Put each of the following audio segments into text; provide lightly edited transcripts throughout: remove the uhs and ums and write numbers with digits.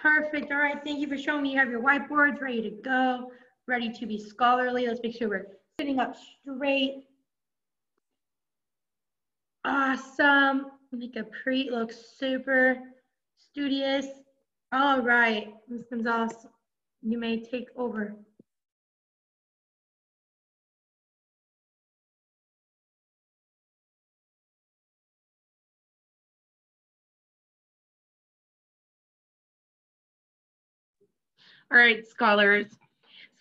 Perfect. All right. Thank you for showing me you have your whiteboards ready to go, ready to be scholarly. Let's make sure we're sitting up straight. Awesome. Make a pre look super studious. All right, Ms. Gonzalez, you may take over. All right, scholars.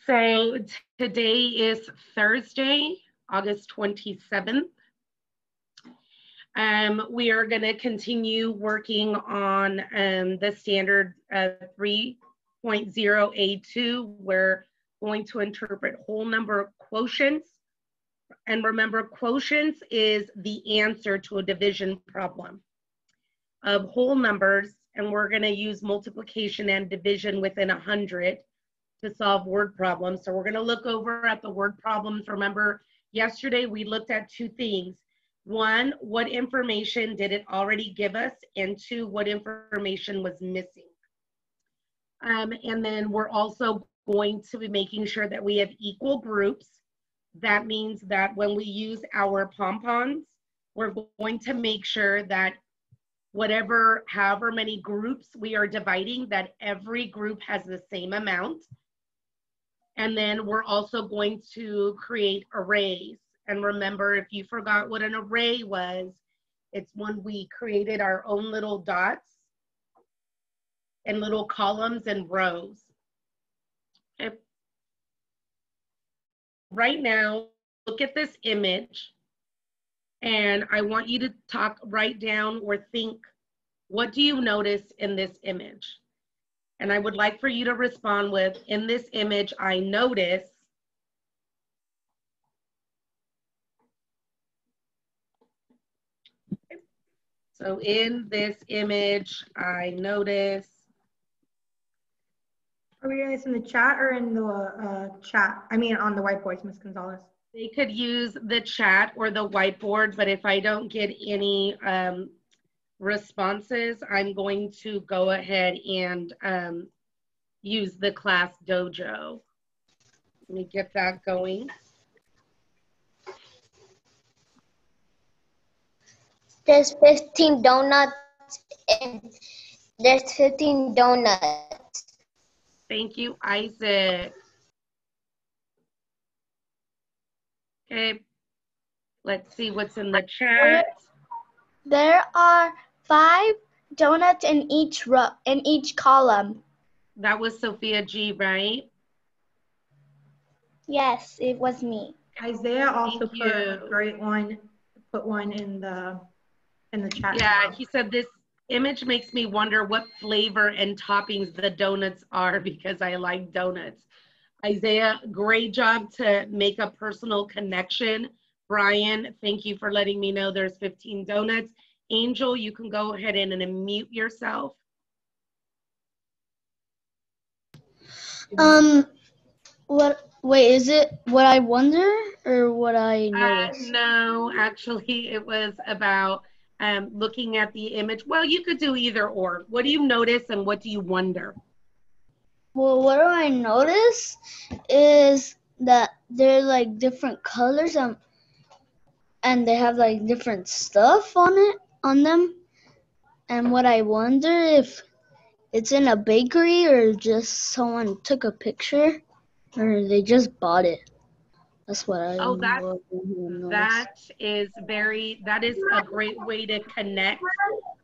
So today is Thursday, August 27th. We are going to continue working on the standard 3.0A2. We're going to interpret whole number quotients. And remember, quotients is the answer to a division problem of whole numbers. And we're going to use multiplication and division within 100 to solve word problems. So we're going to look over at the word problems. Remember, yesterday we looked at two things. One, what information did it already give us? And two, what information was missing? And then we're also going to be making sure that we have equal groups. That means that when we use our pom-poms, we're going to make sure that however many groups we are dividing, that every group has the same amount. And then we're also going to create arrays. And remember, if you forgot what an array was, it's when we created our own little dots and little columns and rows. Okay. Right now, look at this image, and I want you to write down or think, what do you notice in this image? And I would like for you to respond with, in this image, I notice. So in this image, I notice. Are we doing this in the chat or in the chat? I mean, on the whiteboards, Ms. Gonzalez. They could use the chat or the whiteboard, but if I don't get any responses, I'm going to go ahead and use the class dojo. Let me get that going. There's 15 donuts and there's 15 donuts. Thank you, Isaac. Okay, let's see what's in the chat. There are 5 donuts in each row, in each column. That was Sophia G, right? Yes, it was me. Isaiah also put one in the chat. Yeah, he said this image makes me wonder what flavor and toppings the donuts are because I like donuts. Isaiah, great job to make a personal connection. Brian, thank you for letting me know there's 15 donuts. Angel, you can go ahead and unmute yourself. Wait, is it what I wonder or what I notice? No, actually it was about looking at the image. Well, you could do either or. What do you notice and what do you wonder? Well, what do I notice is that they're like different colors and they have like different stuff on them. And what I wonder if it's in a bakery or just someone took a picture or they just bought it. That's what I that is a great way to connect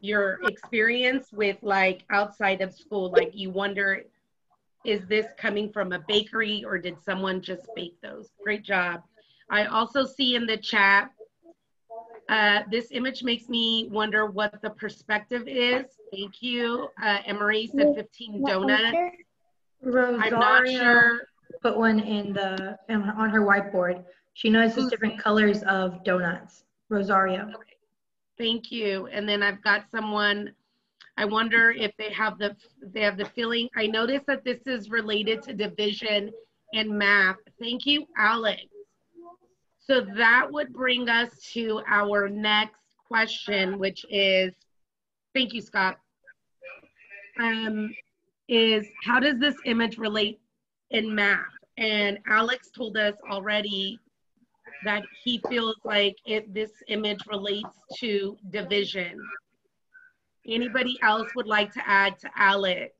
your experience with like outside of school. Like you wonder, is this coming from a bakery or did someone just bake those? Great job. I also see in the chat, this image makes me wonder what the perspective is. Thank you. Emery said 15 donuts. Rosario I'm not sure. Put one on her whiteboard. She notices different colors of donuts. Rosario. Okay. Thank you. And then I've got someone, I wonder if they have the feeling. I noticed that this is related to division and math. Thank you, Alex. So that would bring us to our next question, which is, thank you, Scott. is how does this image relate in math? And Alex told us already that he feels like this image relates to division. Anybody else would like to add to Alex?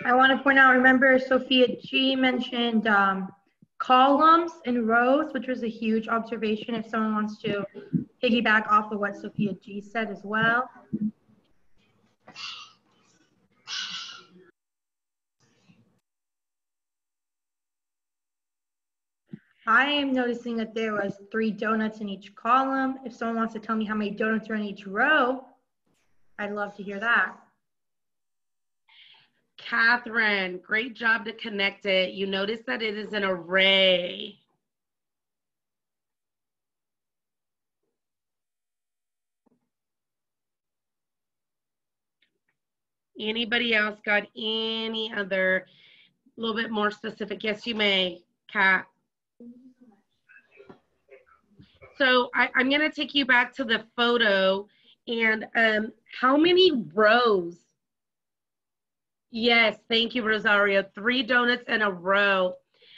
I want to point out, remember Sophia G mentioned columns and rows, which was a huge observation if someone wants to piggyback off of what Sophia G said as well. I am noticing that there was 3 donuts in each column. If someone wants to tell me how many donuts are in each row, I'd love to hear that. Catherine, great job to connect it. You notice that it is an array. Anybody else got any other, a little bit more specific? Yes, you may, Kat. So I'm going to take you back to the photo. And how many rows? Yes, thank you, Rosario. 3 donuts in a row.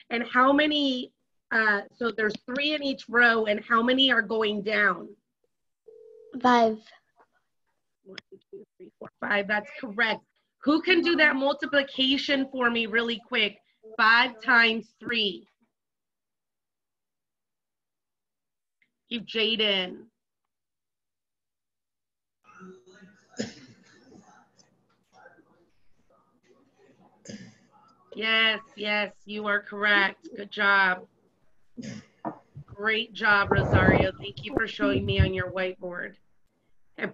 And how many, so there's 3 in each row, and how many are going down? 5. 1, 2, 3, 4, 5. That's correct. Who can do that multiplication for me really quick? 5 times 3. You, Jaden. Yes, yes, you are correct. Good job. Great job, Rosario. Thank you for showing me on your whiteboard. Okay.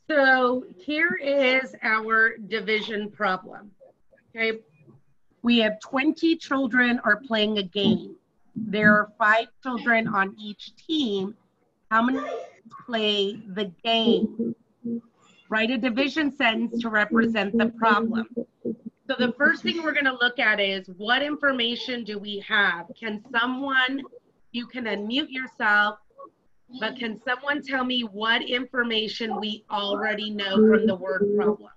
So here is our division problem. Okay. We have 20 children are playing a game. There are 5 children on each team. How many play the game? Write a division sentence to represent the problem. So the first thing we're going to look at is what information do we have? Can someone, you can unmute yourself, but can someone tell me what information we already know from the word problem?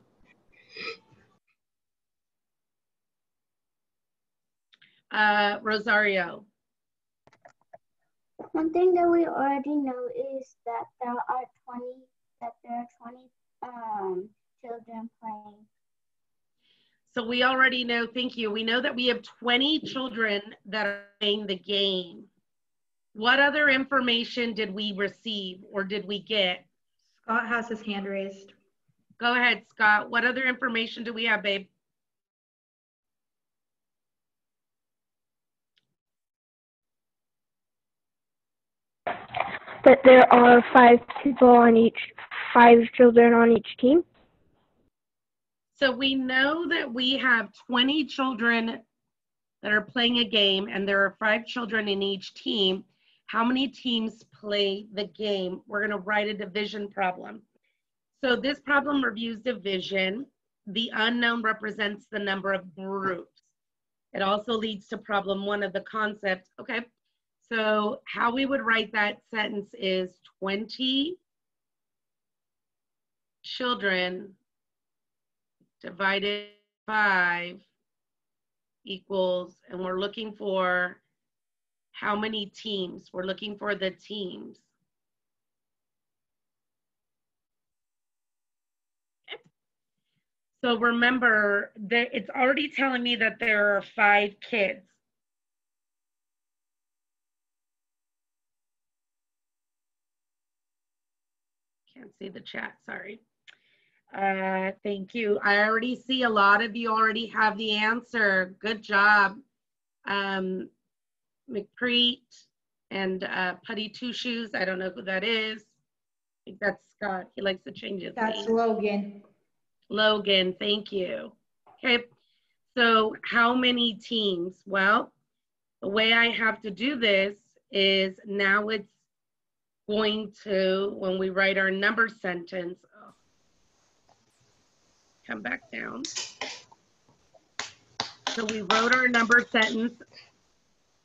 Rosario. One thing that we already know is that there are 20 children playing. So we already know, thank you. We know that we have 20 children that are playing the game. What other information did we receive or did we get? Scott has his hand raised. Go ahead, Scott. What other information do we have, babe? That there are 5 children on each team. So we know that we have 20 children that are playing a game and there are 5 children in each team. How many teams play the game? We're going to write a division problem. So this problem reviews division. The unknown represents the number of groups. It also leads to problem 1 of the concept. Okay, so how we would write that sentence is 20 children divided by 5 equals, and we're looking for how many teams? We're looking for the teams. Okay. So remember, it's already telling me that there are 5 kids. Can't see the chat, sorry. Thank you. I already see a lot of you already have the answer. Good job. McPreet and Putty Two Shoes. I don't know who that is. I think that's Scott. He likes to change his name. That's Logan. Logan, thank you. Okay, so how many teams? Well, the way I have to do this is now it's going to, when we write our number sentence, come back down. So we wrote our number sentence.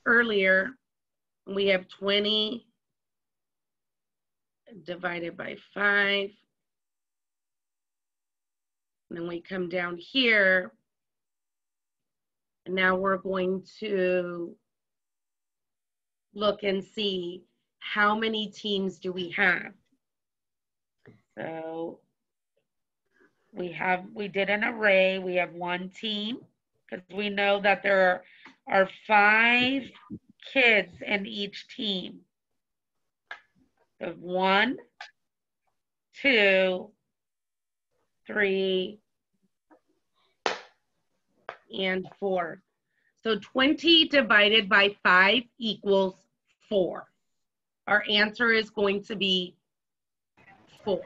earlier, we have 20 divided by 5. And then we come down here. And now we're going to look and see how many teams do we have. So we did an array. We have 1 team because we know that there are 5 kids in each team. So 1, 2, 3, and 4. So 20 divided by 5 equals 4. Our answer is going to be 4.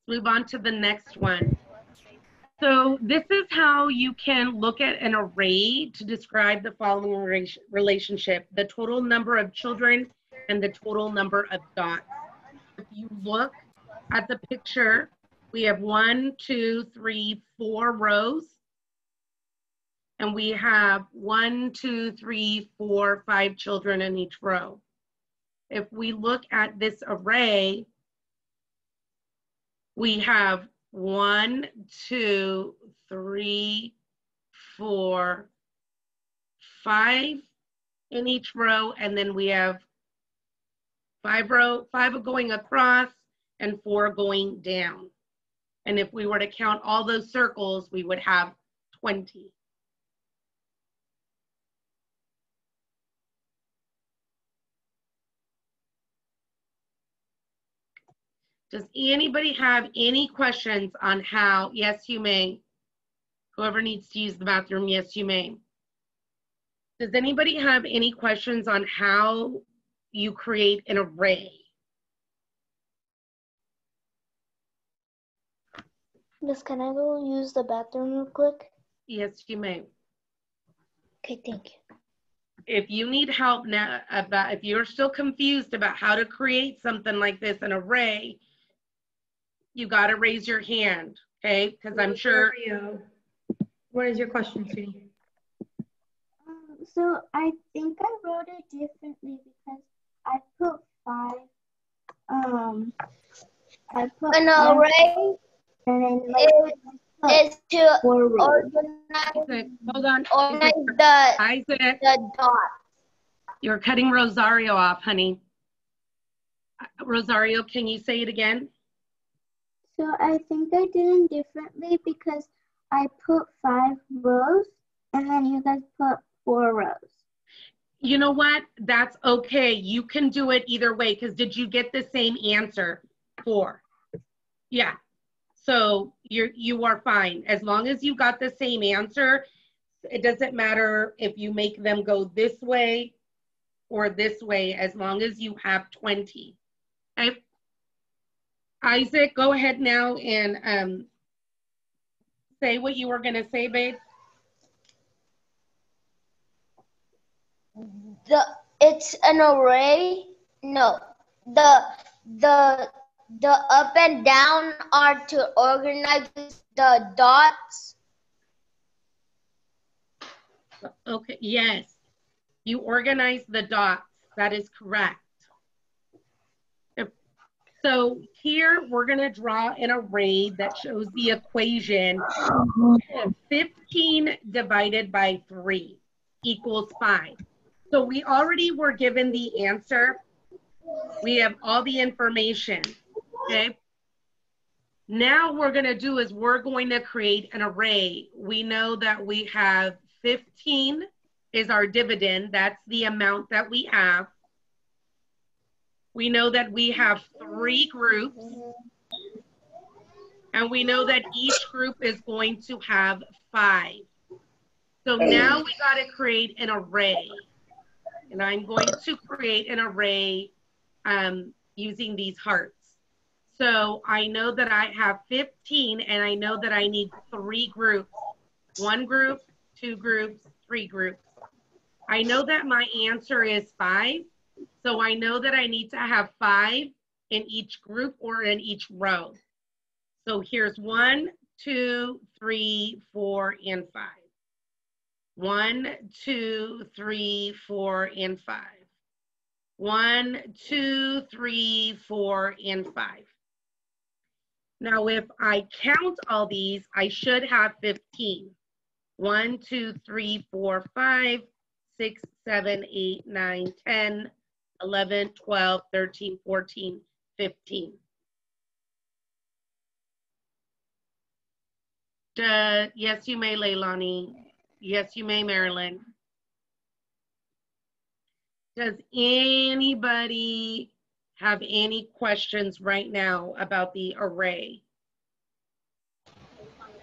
Move on to the next one. So this is how you can look at an array to describe the following relationship: the total number of children and the total number of dots. If you look at the picture, we have 1, 2, 3, 4 rows. And we have 1, 2, 3, 4, 5 children in each row. If we look at this array, we have 1, 2, 3, 4, 5 in each row, and then we have 5 going across and 4 going down. And if we were to count all those circles, we would have 20. Does anybody have any questions on how? Yes, you may. Whoever needs to use the bathroom, yes, you may. Does anybody have any questions on how you create an array? Miss, can I go use the bathroom real quick? Yes, you may. Okay, thank you. If you need help now, if you're still confused about how to create something like this, an array, you got to raise your hand, okay? Because I'm sure. What is your question, sweetie? So I think I wrote it differently because I put 5. I put An array and then like is to 4 rows. Isaac, hold on. Organize Isaac, the dots. you're cutting Rosario off, honey. Rosario, can you say it again? So I think I did it differently because I put 5 rows and then you guys put 4 rows. You know what? That's okay. You can do it either way because did you get the same answer? 4. Yeah. So you are fine. As long as you got the same answer, it doesn't matter if you make them go this way or this way, as long as you have 20. Okay? Isaac, go ahead now and say what you were going to say, babe. It's an array. No, the up and down are to organize the dots. Okay, yes. You organize the dots. That is correct. So here we're going to draw an array that shows the equation 15 divided by 3 equals 5. So we already were given the answer. We have all the information, okay? Now what we're going to do is we're going to create an array. We know that we have 15 is our dividend. That's the amount that we have. We know that we have 3 groups. And we know that each group is going to have 5. So now we got to create an array. And I'm going to create an array using these hearts. So I know that I have 15 and I know that I need 3 groups. 1 group, 2 groups, 3 groups. I know that my answer is 5. So I know that I need to have 5 in each group or in each row. So here's 1, 2, 3, 4, and 5. 1, 2, 3, 4, and 5. 1, 2, 3, 4, and 5. Now, if I count all these, I should have 15. 1, 2, 3, 4, 5, 6, 7, 8, 9, 10, 11, 12, 13, 14, 15. Yes, you may, Leilani. Yes, you may, Marilyn. Does anybody have any questions right now about the array?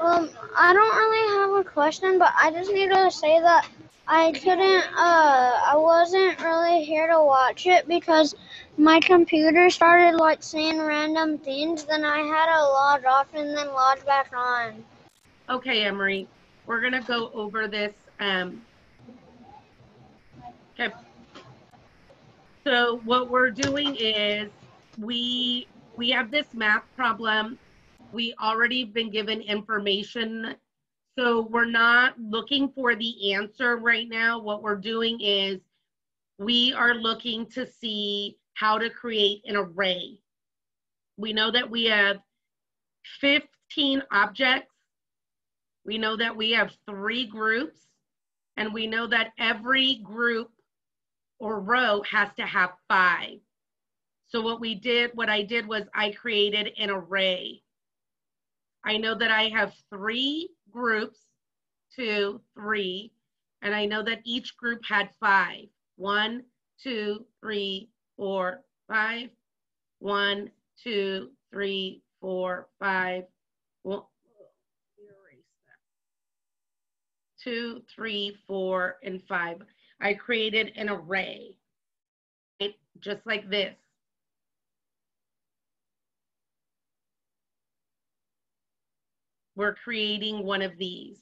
I don't really have a question, but I just need to say that I wasn't really here to watch it because my computer started like saying random things, then I had to log off and then log back on. Okay, Emery, we're gonna go over this. Okay. So what we're doing is we have this math problem. We already been given information. So we're not looking for the answer right now. What we're doing is we are looking to see how to create an array. We know that we have 15 objects. We know that we have 3 groups, and we know that every group or row has to have 5. So what I did was I created an array. I know that I have 3 groups, 2, 3, and I know that each group had 5. 1, 2, 3, 4, 5. 1, 2, 3, 4, 5. Well, 2, 3, 4, and 5. I created an array, right? Just like this. We're creating one of these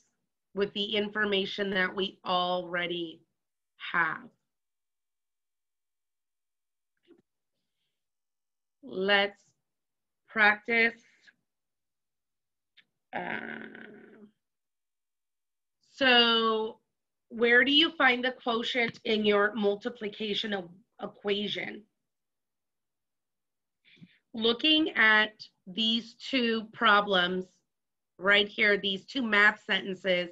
with the information that we already have. Let's practice. So where do you find the quotient in your multiplication equation? Looking at these 2 problems right here, these 2 math sentences,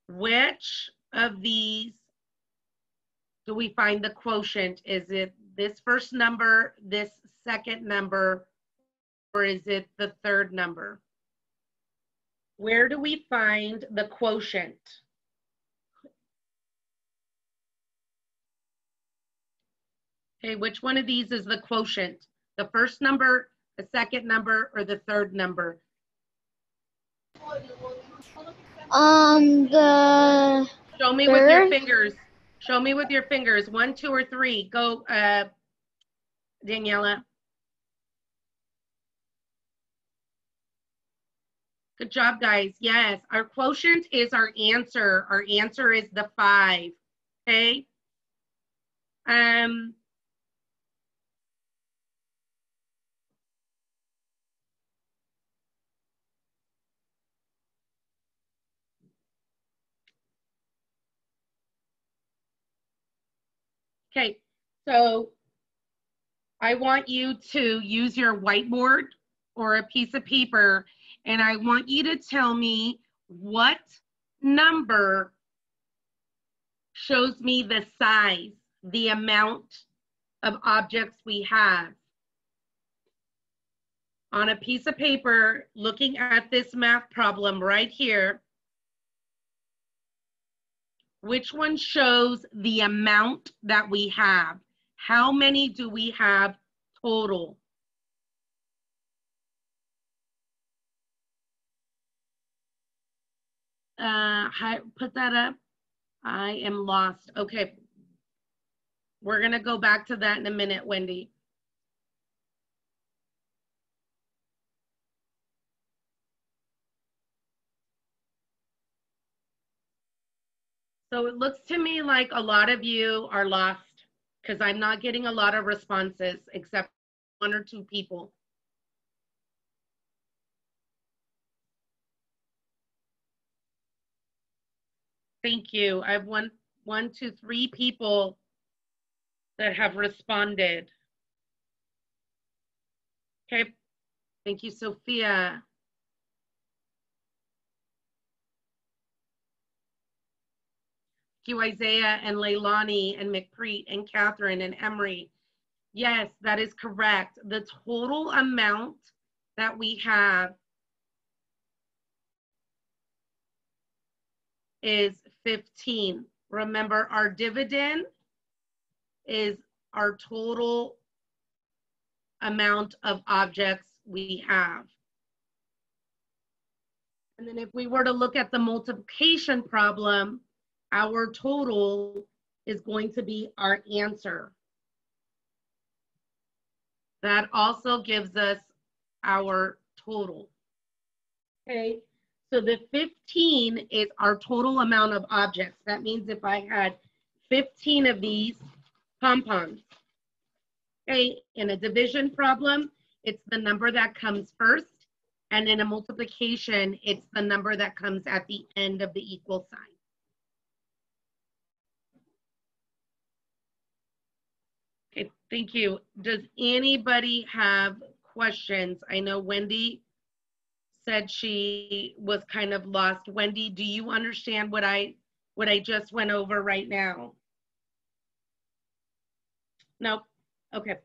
which of these do we find the quotient? Is it this first number, this second number, or is it the third number? Where do we find the quotient? Okay, which one of these is the quotient? The first number, the second number, or the third number? The Show me third. with your fingers. Show me with your fingers. 1, 2, or 3. Go, Daniela. Good job, guys. Yes, our quotient is our answer. Our answer is the 5. Okay. Okay, so I want you to use your whiteboard or a piece of paper, and I want you to tell me what number shows me the size, the amount of objects we have. On a piece of paper, looking at this math problem right here, which one shows the amount that we have? How many do we have total? Put that up. I am lost. Okay. We're going to go back to that in a minute, Wendy. So it looks to me like a lot of you are lost because I'm not getting a lot of responses except 1 or 2 people. Thank you. I have one, two, 3 people that have responded. Okay. Thank you, Sophia. Thank you, Isaiah and Leilani and McPreet and Catherine and Emery. Yes, that is correct. The total amount that we have is 15. Remember, our dividend is our total amount of objects we have. And then if we were to look at the multiplication problem, our total is going to be our answer. That also gives us our total. Okay, so the 15 is our total amount of objects. That means if I had 15 of these pom-poms, okay, in a division problem, it's the number that comes first. And in a multiplication, it's the number that comes at the end of the equal sign. Okay, thank you. Does anybody have questions? I know Wendy said she was kind of lost. Wendy, do you understand what I just went over right now? Nope. Okay.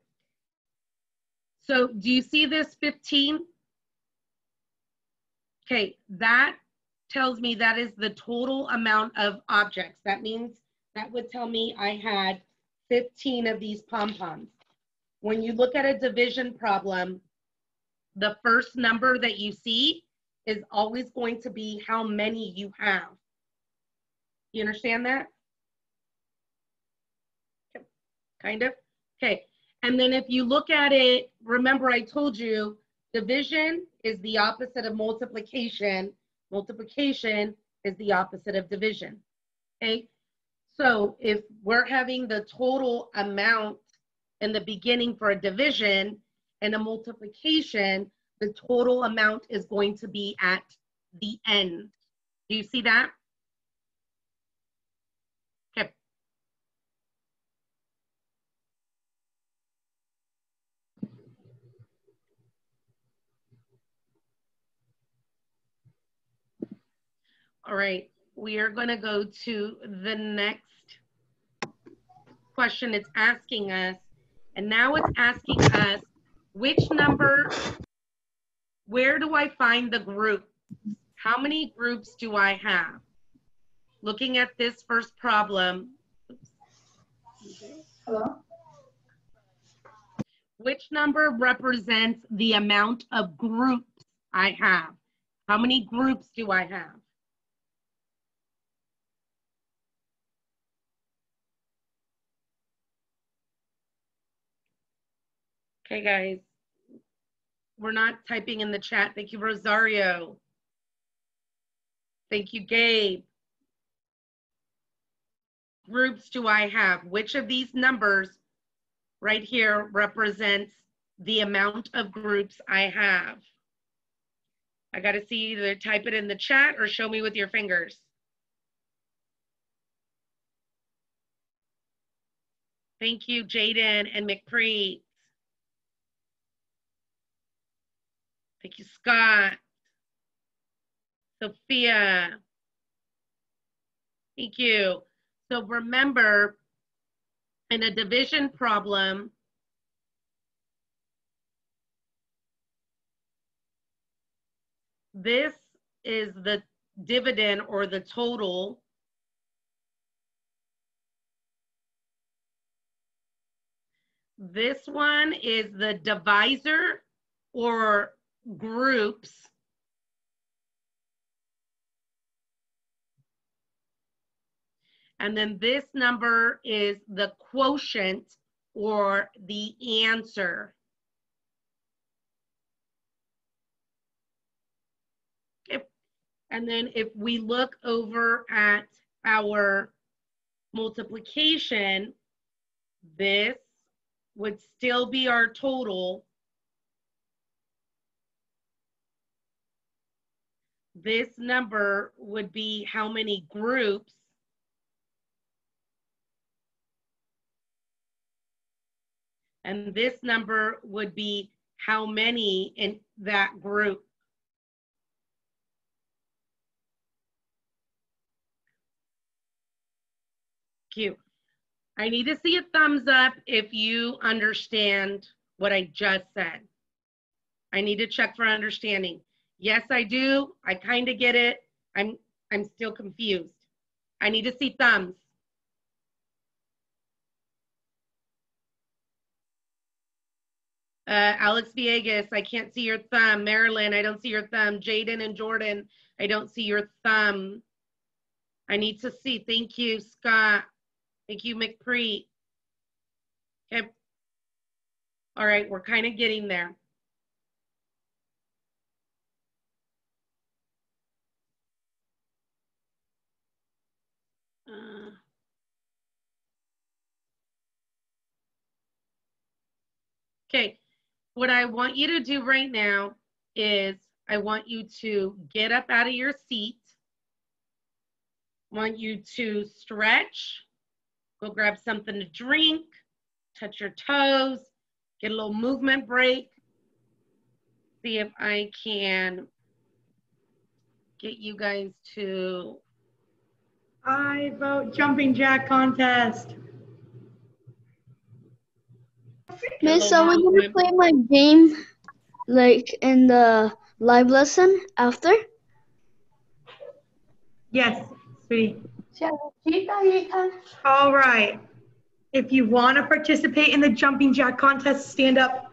So do you see this 15? Okay, that tells me that is the total amount of objects. That means that would tell me I had 15 of these pom-poms. When you look at a division problem, the first number that you see is always going to be how many you have. You understand that? Okay. Kind of? Okay. And then if you look at it, remember I told you division is the opposite of multiplication. Multiplication is the opposite of division. Okay. So if we're having the total amount in the beginning for a division and a multiplication, the total amount is going to be at the end. Do you see that? Okay. All right, we are going to go to the next question it's asking us. And now it's asking us, which number, where do I find the group? How many groups do I have? Looking at this first problem. Hello? Which number represents the amount of groups I have? How many groups do I have? Okay, guys. We're not typing in the chat. Thank you, Rosario. Thank you, Gabe. Groups do I have? Which of these numbers right here represents the amount of groups I have? I got to see either type it in the chat or show me with your fingers. Thank you, Jaden and McPreet. Thank you, Scott. Sophia. Thank you. So remember, in a division problem, this is the dividend or the total. This one is the divisor or groups. And then this number is the quotient or the answer. Okay. And then if we look over at our multiplication, this would still be our total. This number would be how many groups And this number would be how many in that group. Cute. I need to see a thumbs up if you understand what I just said. I need to check for understanding. Yes, I do. I kind of get it. I'm still confused. I need to see thumbs. Alex Villegas, I can't see your thumb. Marilyn, I don't see your thumb. Jaden and Jordan, I don't see your thumb. I need to see. Thank you, Scott. Thank you, McPreet. Okay. All right, we're kind of getting there. Okay, what I want you to do right now is I want you to get up out of your seat. I want you to stretch, go grab something to drink, touch your toes, get a little movement break. See if I can get you guys to. I vote jumping jack contest. Miss, are we gonna play my game like in the live lesson after? Yes, sweetie. All right. If you want to participate in the jumping jack contest, stand up.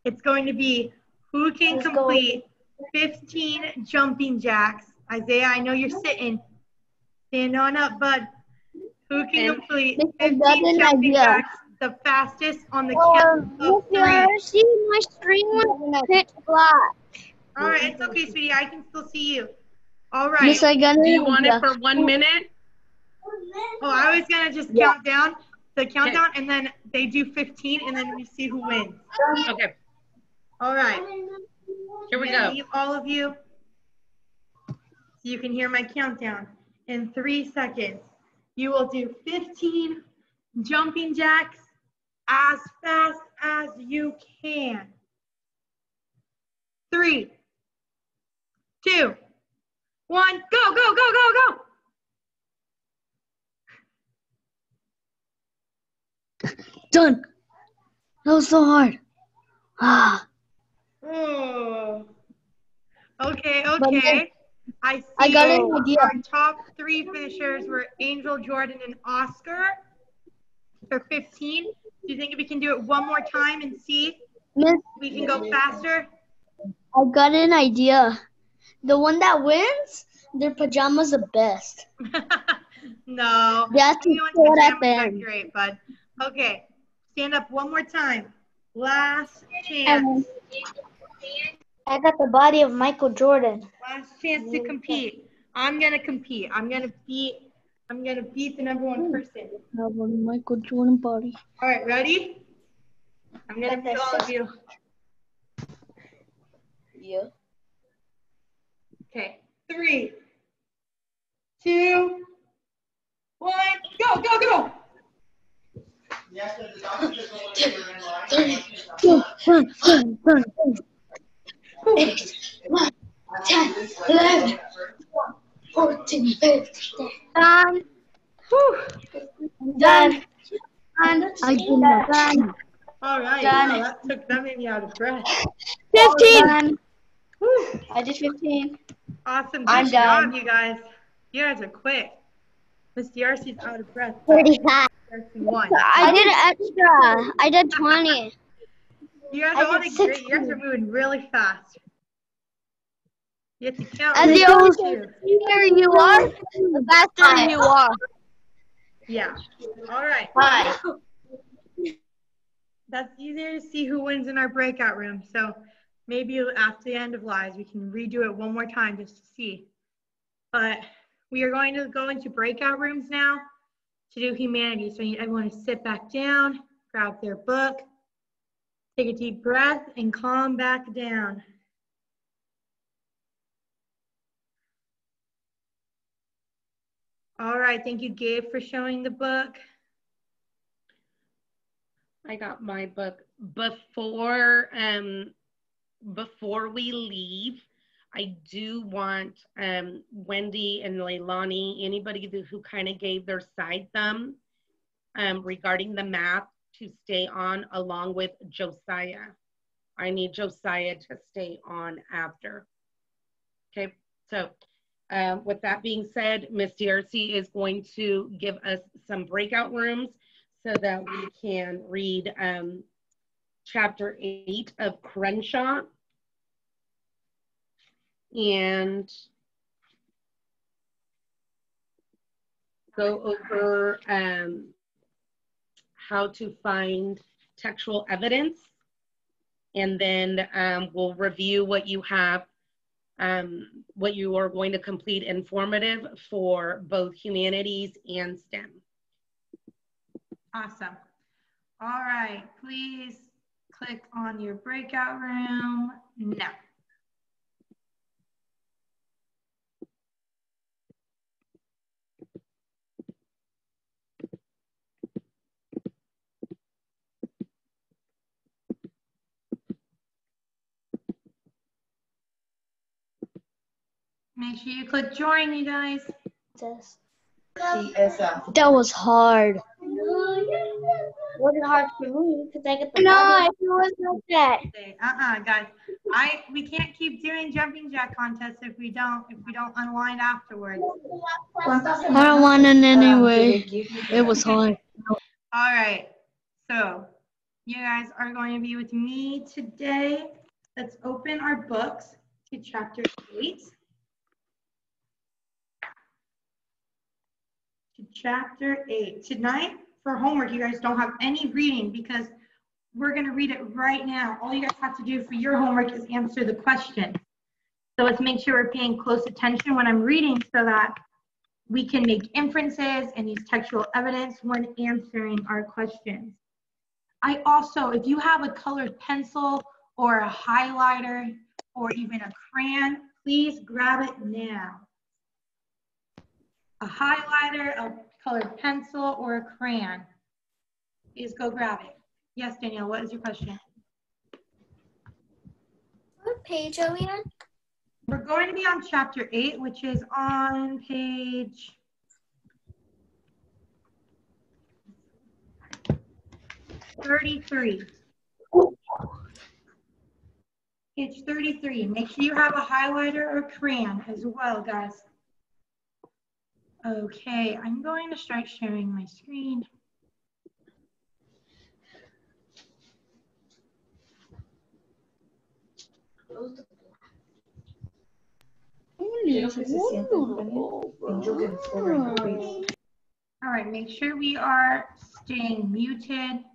It's going to be who can complete 15 jumping jacks. Isaiah, I know you're sitting. Stand on up, bud. Who can complete 15 jumping jacks the fastest on the count of 3? My screen was pitch black. All right, it's okay, sweetie. I can still see you. All right. Miss, I got Do you want it for 1 minute? Oh, I was gonna just count down the countdown, and then they do 15, and then we see who wins. Okay. All right. Here we go. All of you, so you can hear my countdown. In 3 seconds, you will do 15 jumping jacks as fast as you can. 3, 2, 1, go, go, go, go, go. Done. That was so hard. Ah. Oh. Okay, okay. I see I got an idea. our top 3 finishers were Angel, Jordan, and Oscar for 15. Do you think we can do it one more time and see Miss, if we can go faster? I got an idea. The one that wins, their pajamas the best. No. They have to Anyone's throw it at pajamas are them. great, bud. Okay, stand up one more time. Last chance. I got the body of Michael Jordan. Last chance to compete. I'm gonna compete. I'm gonna beat the #1 person. Have a Michael Jordan body. All right, ready? I'm gonna beat all of you. Yeah. Okay, 3, 2, 1, go, go, go! Run. 10, 11, 14, 15. Done. Done. I did not. Done. All right, Done. wow, that made me out of breath. 15. Done. Whew. I did 15. Awesome, I'm good done. job, you guys. You guys are quick. Miss DRC's out of breath. 35. DRC won. I did extra. I did 20. You guys I all did did great. You guys are moving really fast. You have to count. As really the fast, older too. you are, the faster you are. Yeah. All right. Hi. That's easier to see who wins in our breakout room. So maybe after the end of lives, we can redo it one more time just to see. But we are going to go into breakout rooms now to do humanities. So I need everyone to sit back down, grab their book, take a deep breath, and calm back down. All right, thank you, Gabe, for showing the book. I got my book. Before we leave, I do want Wendy and Leilani, anybody who kind of gave their side thumb regarding the math, to stay on along with Josiah. I need Josiah to stay on after. Okay, so with that being said, Ms. Darcy is going to give us some breakout rooms so that we can read chapter 8 of Crenshaw and go over how to find textual evidence, and then we'll review what you have, what you are going to complete informative for both humanities and STEM. Awesome. All right, please click on your breakout room now. Make sure you click join, you guys. That was hard. Wasn't hard for me because I get the No, it was like that. Okay, guys. We can't keep doing jumping jack contests if we don't unwind afterwards. I don't want it anyway. It was hard. All right. So you guys are going to be with me today. Let's open our books to chapter 8. To chapter 8. Tonight for homework, you guys don't have any reading because we're going to read it right now. All you guys have to do for your homework is answer the question. So let's make sure we're paying close attention when I'm reading so that we can make inferences and use textual evidence when answering our questions. I also, if you have a colored pencil or a highlighter or even a crayon, please grab it now. A highlighter, a colored pencil, or a crayon. Please go grab it. Yes, Danielle, what is your question? What page are we on? We're going to be on chapter 8, which is on page 33. Page 33. Make sure you have a highlighter or crayon as well, guys. Okay, I'm going to start sharing my screen. All right, make sure we are staying muted,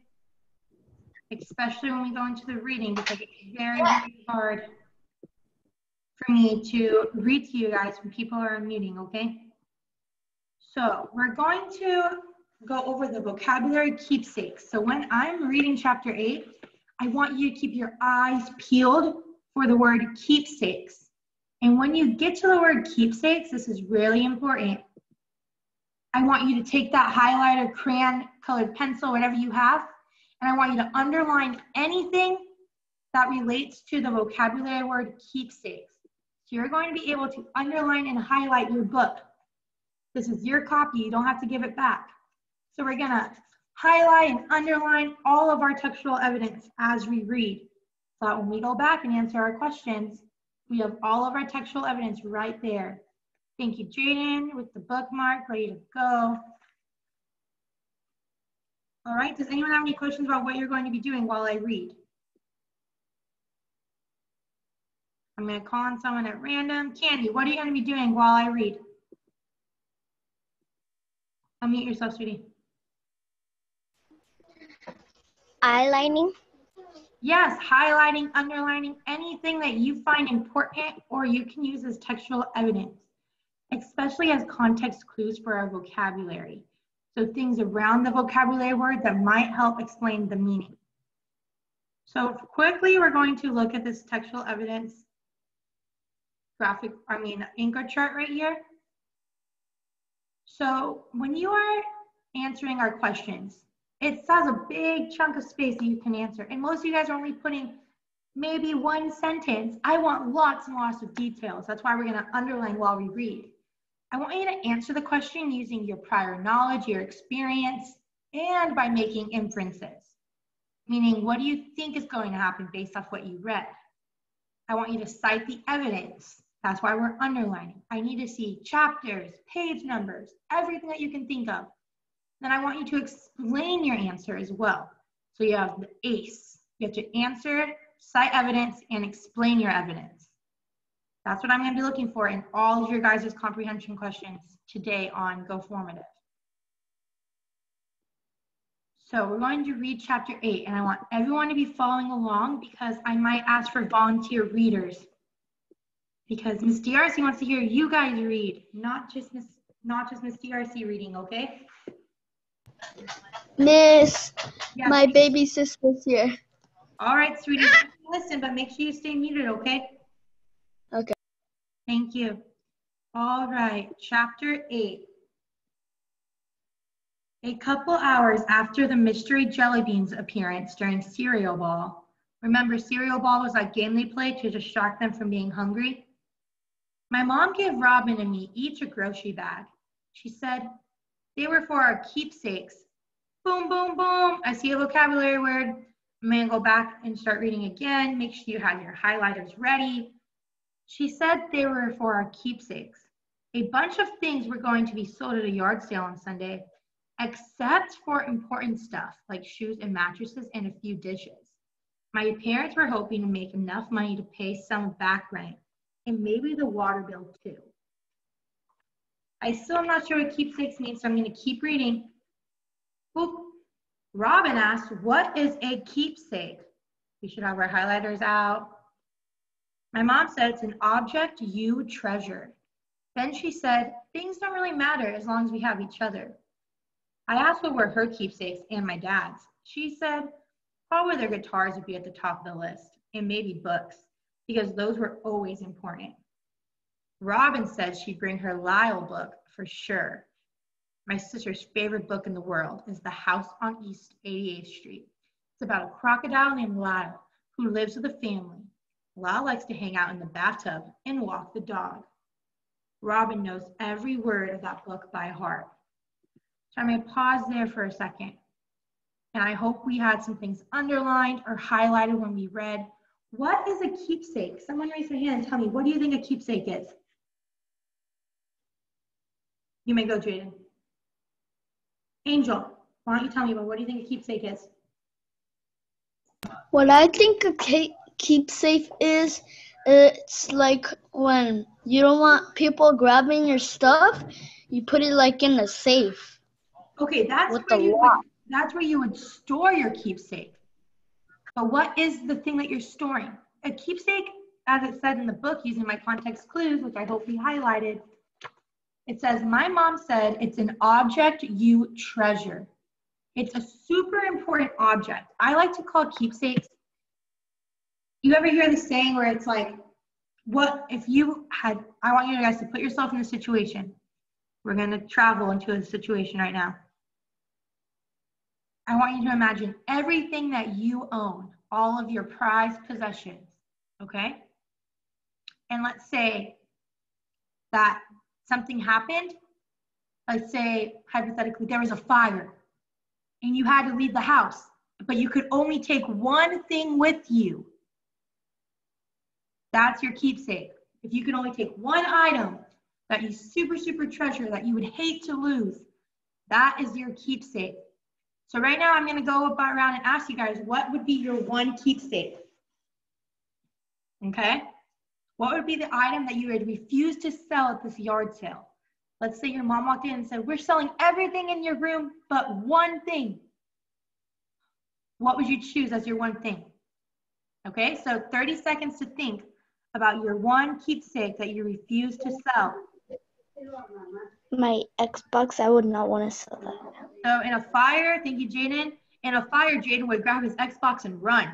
especially when we go into the reading, because it's very, very hard for me to read to you guys when people are muting, okay? So we're going to go over the vocabulary keepsakes. So when I'm reading chapter 8, I want you to keep your eyes peeled for the word keepsakes. And when you get to the word keepsakes, this is really important. I want you to take that highlighter, crayon, colored pencil, whatever you have, and I want you to underline anything that relates to the vocabulary word keepsakes. So you're going to be able to underline and highlight your book. This is your copy, you don't have to give it back. So we're gonna highlight and underline all of our textual evidence as we read. So that when we go back and answer our questions, we have all of our textual evidence right there. Thank you, Jaden, with the bookmark, ready to go. All right, does anyone have any questions about what you're going to be doing while I read? I'm gonna call on someone at random. Candy, what are you gonna be doing while I read? Unmute yourself, sweetie. Eyelining. Yes, highlighting, underlining, anything that you find important or you can use as textual evidence, especially as context clues for our vocabulary. So things around the vocabulary word that might help explain the meaning. So quickly, we're going to look at this textual evidence anchor chart right here. So when you are answering our questions, It has a big chunk of space that you can answer. And most of you guys are only putting maybe one sentence. I want lots and lots of details. That's why we're going to underline while we read. I want you to answer the question using your prior knowledge, your experience, and by making inferences. Meaning, what do you think is going to happen based off what you read? I want you to cite the evidence. That's why we're underlining. I need to see chapters, page numbers, everything that you can think of. Then I want you to explain your answer as well. So you have the ACE. You have to answer, cite evidence, and explain your evidence. That's what I'm going to be looking for in all of your guys' comprehension questions today on Go Formative. So we're going to read chapter 8, and I want everyone to be following along because I might ask for volunteer readers. Because Miss DRC wants to hear you guys read, not just Miss DRC reading, okay? Miss, Yeah, my baby sister's here. all right, sweetie, listen, but make sure you stay muted, okay? Okay. Thank you. All right, chapter 8. A couple hours after the mystery jelly beans appearance during cereal ball. Remember, cereal ball was like game they played to distract them from being hungry? My mom gave Robin and me each a grocery bag. She said, they were for our keepsakes. Boom, boom, boom. I see a vocabulary word. I'm gonna go back and start reading again. Make sure you have your highlighters ready. She said they were for our keepsakes. A bunch of things were going to be sold at a yard sale on Sunday, except for important stuff like shoes and mattresses and a few dishes. My parents were hoping to make enough money to pay some back rent and maybe the water bill too. I still am not sure what keepsakes means, so I'm going to keep reading. Oop. Robin asked, what is a keepsake? We should have our highlighters out. My mom said it's an object you treasure. Then she said, things don't really matter as long as we have each other. I asked what were her keepsakes and my dad's. She said, probably their guitars would be at the top of the list, and maybe books, because those were always important. Robin said she'd bring her Lyle book for sure. My sister's favorite book in the world is The House on East 88th Street. It's about a crocodile named Lyle who lives with a family. Lyle likes to hang out in the bathtub and walk the dog. Robin knows every word of that book by heart. So I'm going to pause there for a second. And I hope we had some things underlined or highlighted when we read. What is a keepsake? Someone raise their hand and tell me, what do you think a keepsake is? You may go, Jaden. Angel, why don't you tell me about what do you think a keepsake is? What I think a keepsake is, it's like when you don't want people grabbing your stuff, you put it like in a safe. Okay, that's where you would store your keepsake. But what is the thing that you're storing? A keepsake, as it said in the book, using my context clues, which I hope we highlighted, it says, my mom said it's an object you treasure. It's a super important object. I like to call keepsakes. You ever hear the saying where it's like, what if you had, I want you guys to put yourself in a situation. We're going to travel into a situation right now. I want you to imagine everything that you own, all of your prized possessions, okay? And let's say that something happened. Let's say, hypothetically, there was a fire and you had to leave the house, but you could only take one thing with you. That's your keepsake. If you could only take one item that you super, super treasure that you would hate to lose, that is your keepsake. So right now I'm going to go around and ask you guys, what would be your one keepsake? Okay? What would be the item that you would refuse to sell at this yard sale? Let's say your mom walked in and said, we're selling everything in your room but one thing. What would you choose as your one thing? Okay, so 30 seconds to think about your one keepsake that you refuse to sell. My Xbox, I would not want to sell that. So in a fire, thank you, Jaden. In a fire, Jaden would grab his Xbox and run.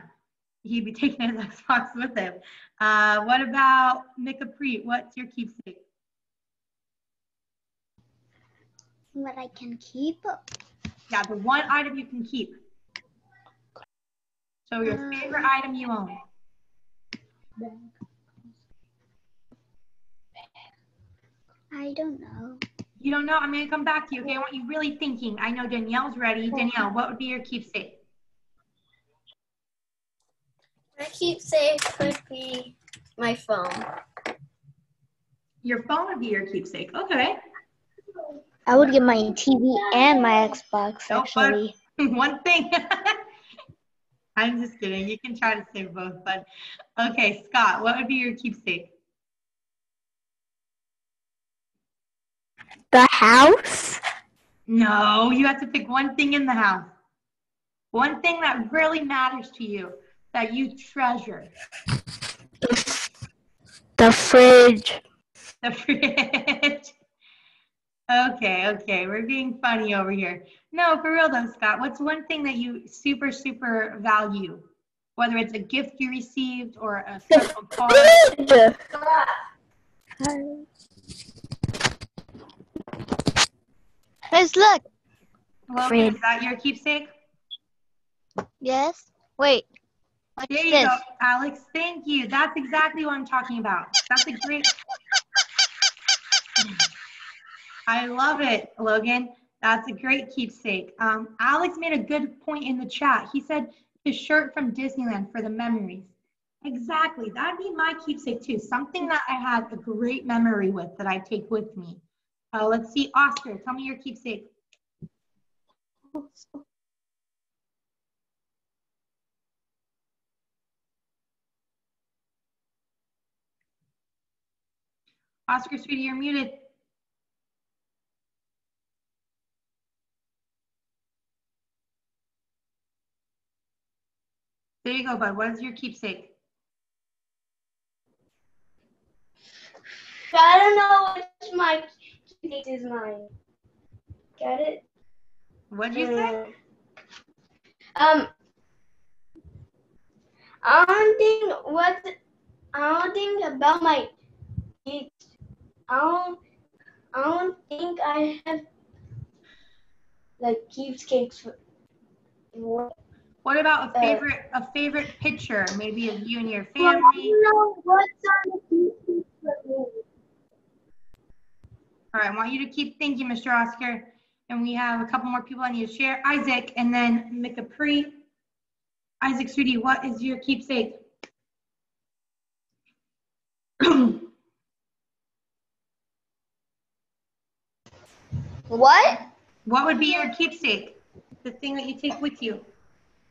He'd be taking his Xbox with him. What about Mika Preet? What's your keepsake? What I can keep? Yeah, the one item you can keep. So your favorite item you own. I don't know. You don't know? I'm going to come back to you. Okay, I want you really thinking. I know Danielle's ready. Danielle, what would be your keepsake? My keepsake could be my phone. Your phone would be your keepsake. Okay. I would get my TV and my Xbox, Nope, actually. but one thing. I'm just kidding. You can try to say both, but okay, Scott, what would be your keepsake? The house? No, you have to pick one thing in the house. One thing that really matters to you, that you treasure. The fridge. The fridge. Okay, we're being funny over here. No, for real though, Scott, what's one thing that you super, super value? Whether it's a gift you received or a special card. Fridge. Guys, look. Logan, is that your keepsake? Yes. Wait. What's There you this? go, Alex. Thank you. That's exactly what I'm talking about. That's a great. I love it, Logan. That's a great keepsake. Alex made a good point in the chat. He said his shirt from Disneyland for the memories. Exactly. That'd be my keepsake too. Something that I have a great memory with that I take with me. Let's see, Oscar, tell me your keepsake. Oscar, sweetie, you're muted. There you go, bud. What is your keepsake? I don't know which my keepsake is mine. Got it? What'd you say? I don't think about my keep. I don't think I have like keepsakes. What about a favorite picture, maybe of you and your Well, family? I don't know what's on the keepsake for me. All right, I want you to keep thinking, Mr. Oscar. And we have a couple more people I need to share. Isaac and then McCapri. Isaac, sweetie, what is your keepsake? What? What would be your keepsake? The thing that you take with you.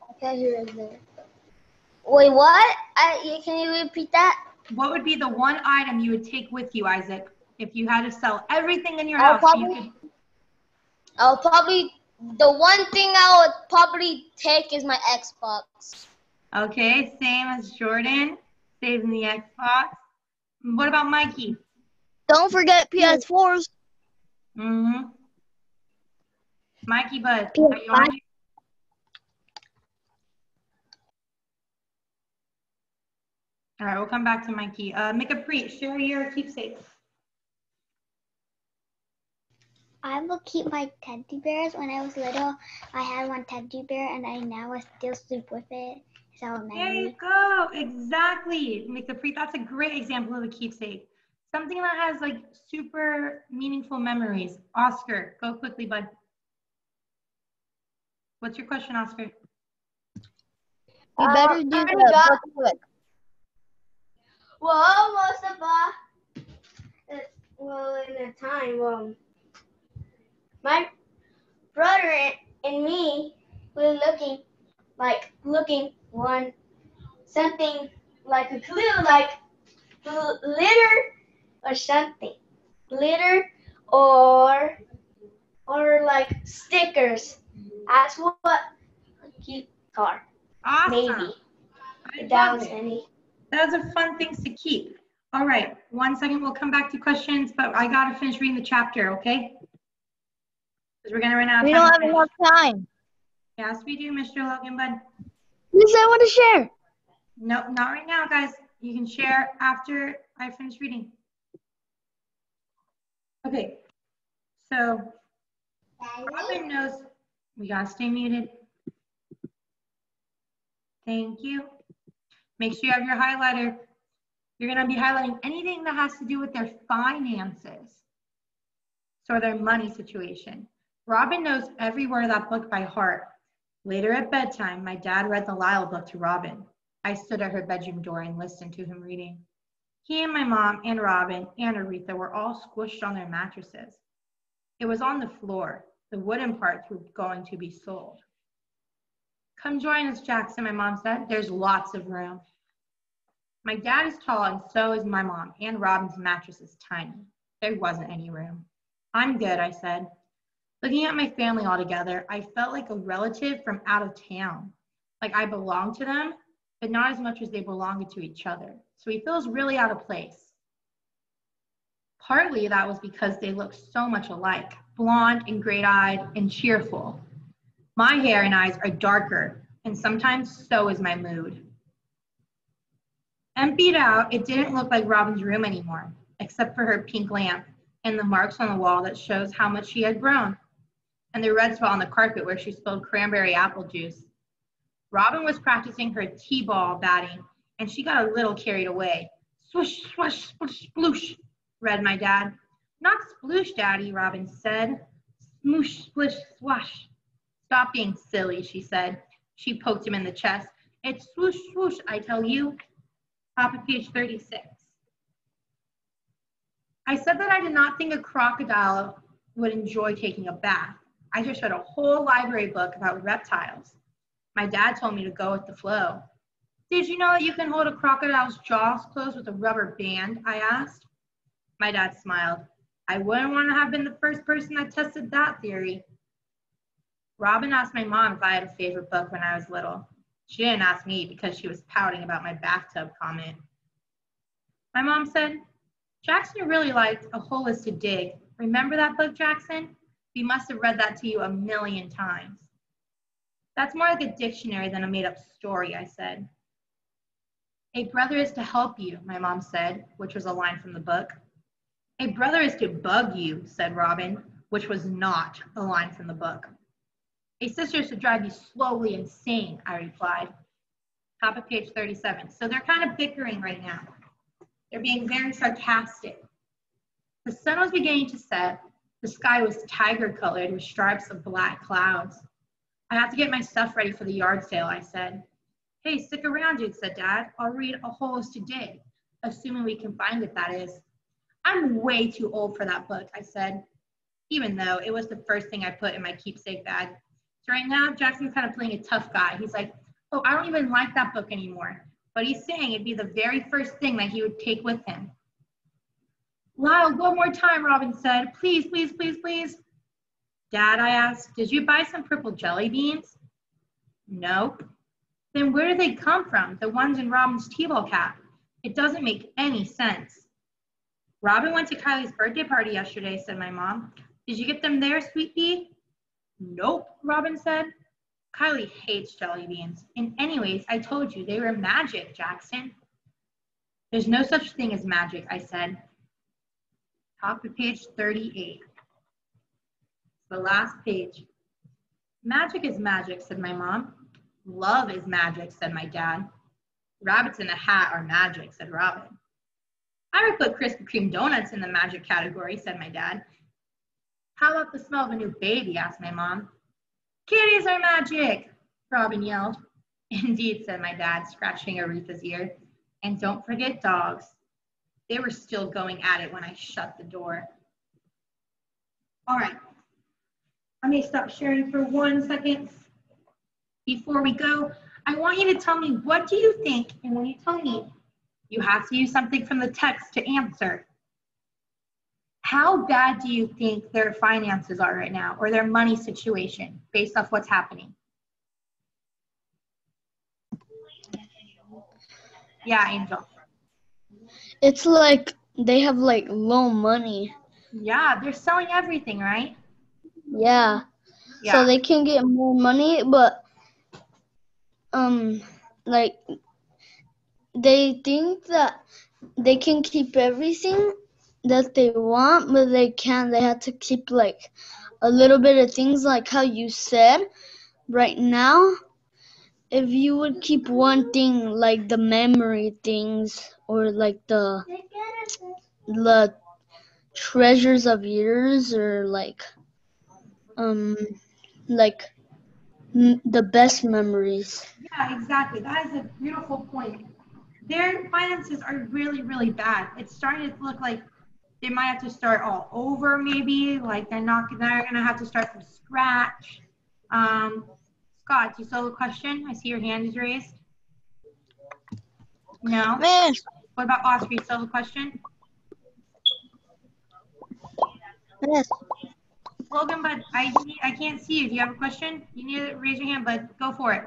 I can't hear it there. Wait, what? Can you repeat that? What would be the one item you would take with you, Isaac, if you had to sell everything in your house? The one thing I would probably take is my Xbox. Okay, same as Jordan, saving the Xbox. What about Mikey? Don't forget PS4s. Mm-hmm. Mikey, bud, are you on? All right, we'll come back to Mikey. McCapri, share your keepsakes. I will keep my teddy bears. When I was little, I had one teddy bear, and I still sleep with it. So There you go. Exactly, McCapri. That's a great example of a keepsake. Something that has like super meaningful memories. Oscar, go quickly, bud. What's your question, Oscar? You better do that quick. Well, most of in a time, my brother and me were looking one something like a clue, like litter or something, litter or like stickers. That's what keep car. Awesome. Maybe. I That love was it. any. Those are fun things to keep. All right, 1 second, we'll come back to questions, but I gotta finish reading the chapter, okay? Because we're gonna run out of time. We don't have enough time. Yes, we do, Mr. Logan, bud. Please, I want to share. No, not right now, guys. You can share after I finish reading. Okay, so Robin knows We gotta stay muted. Thank you. Make sure you have your highlighter. You're gonna be highlighting anything that has to do with their finances. So their money situation. Robin knows every word of that book by heart. Later at bedtime, my dad read the Lyle book to Robin. I stood at her bedroom door and listened to him reading. He and my mom and Robin and Aretha were all squished on their mattresses. It was on the floor. The wooden parts were going to be sold. Come join us, Jackson, my mom said. There's lots of room. My dad is tall and so is my mom, and Robin's mattress is tiny. There wasn't any room. I'm good, I said. Looking at my family all together, I felt like a relative from out of town. Like I belonged to them, but not as much as they belonged to each other. So he feels really out of place. Partly that was because they look so much alike, blonde and great-eyed and cheerful. My hair and eyes are darker, and sometimes so is my mood. Emptied out, it didn't look like Robin's room anymore, except for her pink lamp and the marks on the wall that shows how much she had grown, and the red spot on the carpet where she spilled cranberry apple juice. Robin was practicing her t-ball batting, and she got a little carried away. Swoosh, swoosh, sploosh, sploosh, read my dad. Not sploosh, Daddy, Robin said. Smoosh, splish, swash. Stop being silly, she said. She poked him in the chest. It's swoosh, swoosh, I tell you. Top of page 36. I said that I did not think a crocodile would enjoy taking a bath. I just read a whole library book about reptiles. My dad told me to go with the flow. Did you know that you can hold a crocodile's jaws closed with a rubber band? I asked. My dad smiled. I wouldn't want to have been the first person that tested that theory. Robin asked my mom if I had a favorite book when I was little. She didn't ask me because she was pouting about my bathtub comment. My mom said, Jackson really liked A Hole Is to Dig. Remember that book, Jackson? We must have read that to you 1,000,000 times. That's more like a dictionary than a made-up story, I said. A brother is to help you, my mom said, which was a line from the book. A brother is to bug you, said Robin, which was not a line from the book. A sister is to drive you slowly insane, I replied. Top of page 37. So they're kind of bickering right now. They're being very sarcastic. The sun was beginning to set. The sky was tiger-colored with stripes of black clouds. I have to get my stuff ready for the yard sale, I said. Hey, stick around, dude, said Dad. I'll read A Hole Is to Dig, assuming we can find it, that is. I'm way too old for that book, I said, even though it was the first thing I put in my keepsake bag. So right now, Jackson's kind of playing a tough guy. He's like, oh, I don't even like that book anymore. But he's saying it'd be the very first thing that he would take with him. Lyle, one more time, Robin said. Please, please, please, please. Dad, I asked, did you buy some purple jelly beans? Nope. Then where did they come from, the ones in Robin's T-ball cap? It doesn't make any sense. Robin went to Kylie's birthday party yesterday, said my mom. Did you get them there, sweet pea? Nope, Robin said. Kylie hates jelly beans. And anyways, I told you, they were magic, Jackson. There's no such thing as magic, I said. Top of page 38. The last page. Magic is magic, said my mom. Love is magic, said my dad. Rabbits in a hat are magic, said Robin. I would put Krispy Kreme donuts in the magic category, said my dad. How about the smell of a new baby, asked my mom. Kitties are magic, Robin yelled. Indeed, said my dad, scratching Aretha's ear. And don't forget dogs. They were still going at it when I shut the door. All right. I may stop sharing for 1 second. Before we go, I want you to tell me, what do you think? And when you tell me, you have to use something from the text to answer. How bad do you think their finances are right now, or their money situation, based off what's happening? Yeah, Angel. It's like they have like low money. Yeah, they're selling everything, right? Yeah. Yeah. So they can get more money, but like they think that they can keep everything that they want, but they can't. They have to keep like a little bit of things like how you said right now. If you would keep wanting like the memory things or like the treasures of years or like like the best memories. Yeah, exactly. That is a beautiful point. Their finances are really, really bad. It's starting to look like they might have to start all over, maybe. Like they're gonna have to start from scratch. Scott, do you still have a question? I see your hand is raised. No. Miss. What about Oscar? You still have a question? Miss. Logan, but I can't see you. Do you have a question? You need to raise your hand, but go for it.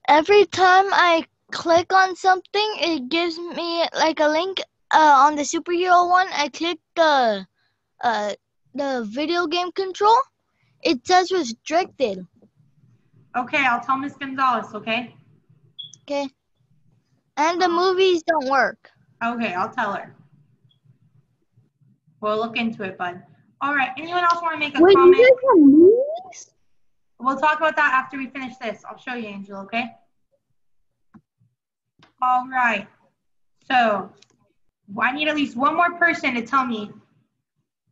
Every time I click on something, it gives me like a link. On the superhero one, I click the video game control. It says restricted. Okay, I'll tell Miss Gonzalez, okay? Okay. And the movies don't work. Okay, I'll tell her. We'll look into it, bud. All right, anyone else want to make a comment? You guys have movies? We'll talk about that after we finish this. I'll show you, Angel, okay? All right. So I need at least one more person to tell me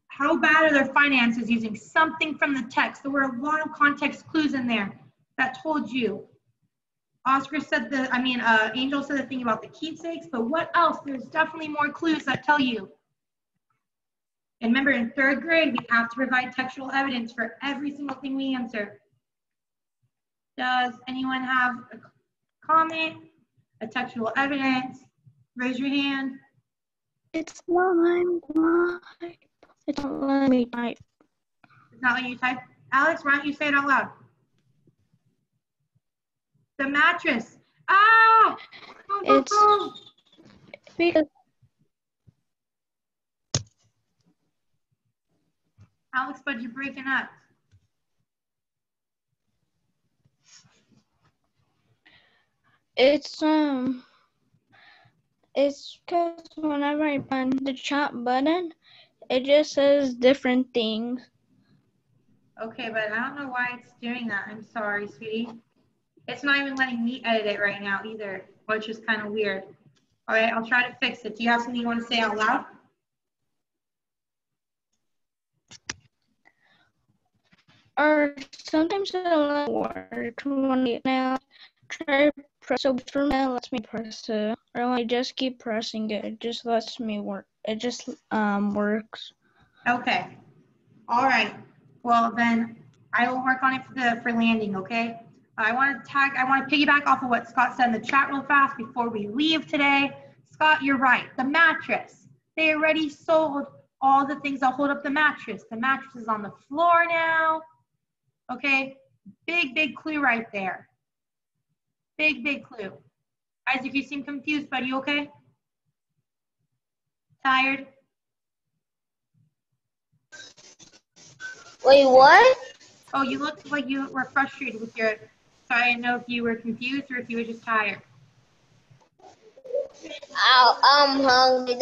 how bad are their finances using something from the text. There were a lot of context clues in there that told you. Oscar said Angel said the thing about the keepsakes, but what else? There's definitely more clues that tell you. And remember, in 3rd grade, we have to provide textual evidence for every single thing we answer. Does anyone have a comment, a textual evidence? Raise your hand. It's not letting me type. It's not letting you type. Alex, why don't you say it out loud? The mattress. Ah! It's because Alex, bud, you're breaking up. it's because whenever I find the chat button, it just says different things. Okay, but I don't know why it's doing that. I'm sorry, sweetie. It's not even letting me edit it right now either, which is kind of weird. All right, I'll try to fix it. Do you have something you want to say out loud? Or sometimes it doesn't work when I try to press it, for me it lets me press it. Or when I just keep pressing it, it just lets me work. It just works. Okay. All right. Well, then I will work on it for landing, okay? I want to piggyback off of what Scott said in the chat real fast before we leave today. Scott, you're right. The mattress. They already sold all the things that hold up the mattress. The mattress is on the floor now. Okay? Big, big clue right there. Big, big clue. Isaac, you seem confused, buddy. You okay? Tired? Wait, what? Oh, you looked like you were frustrated with your, so I didn't know if you were confused or if you were just tired. I'm hungry.